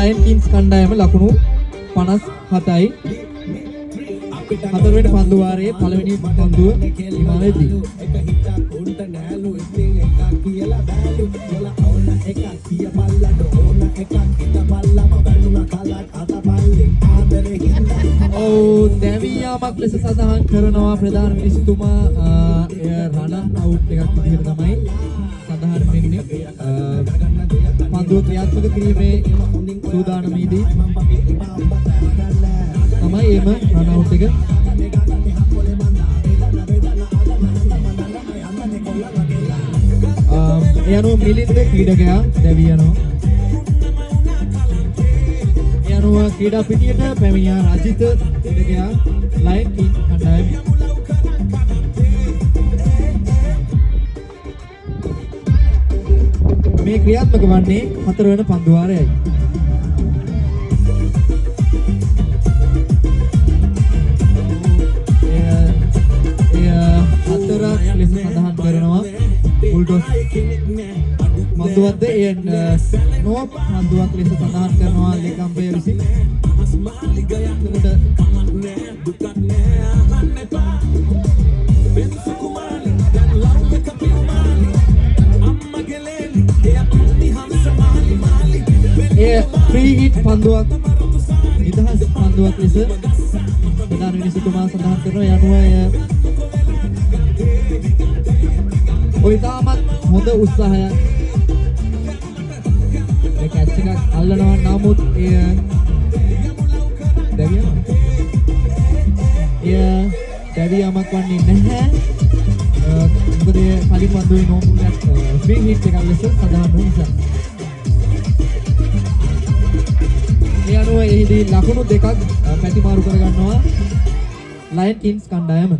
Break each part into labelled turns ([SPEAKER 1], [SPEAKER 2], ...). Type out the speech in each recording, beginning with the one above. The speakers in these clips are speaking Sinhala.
[SPEAKER 1] ලයන් කින්ස් කණ්ඩායම ලකුණු 57යි. හතරවෙනි පන්දු වාරයේ පළවෙනි පන්දුව හිමා වෙද්දී. දැවියාමක් ලෙස සඳහන් කරනවා ප්‍රධාන මිනිස්තුමා. රන අවුට් එකක් විදිහට තමයි සඳහන් වෙන්නේ. පන්දුව ක්‍රියාත්මක කිරීමේ සූදානමේදී තමයි එම රන් අවුට් එක. ඒ අනුව මිලින්ද ක්‍රීඩකයා දැවී යනවා. ඒ අනුව ක්‍රීඩා පිටියට පැමිණියා රජිත ක්‍රීඩකයා ලයන් කින් කණ්ඩායම. මේ ක්‍රියාත්මක වන්නේ 4 වෙනි පන්දු වාරයයි. ලෙස සඳහන් කරනවා බුල්ඩොස් මන්දුවක්ද නෝප් මන්දුවක් ලෙස සඳහන් කරනවා ලේකම්පය විසින්. ෆ්‍රී හිට් පන්දුවක් නිදහස් පන්දුවක් ලෙස ප්‍රධාන මිනිස්තුමා සඳහන් කරනවා. යනුව ඔය තාමත් හොඳ උත්සාහයක්. මේ කැච් එකක් අල්ලනවා නමුත් දැවියාමක් වන්නේ නැහැ. මොකද කලින් පන්දුවේ නෝමුලක් ෆ්‍රී හිට් එකක් ලෙස සඳහන් වුණ නිසා. ඒ අනුව එහිදී ලකුණු දෙකක් පැතිමාරු කරගන්නවා ලයන් කින්ස් කණ්ඩායම.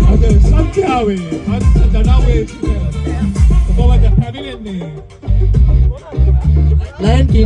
[SPEAKER 2] Ada Santiago, ada Danawe, bawa ke pavilion ni.
[SPEAKER 1] Lion King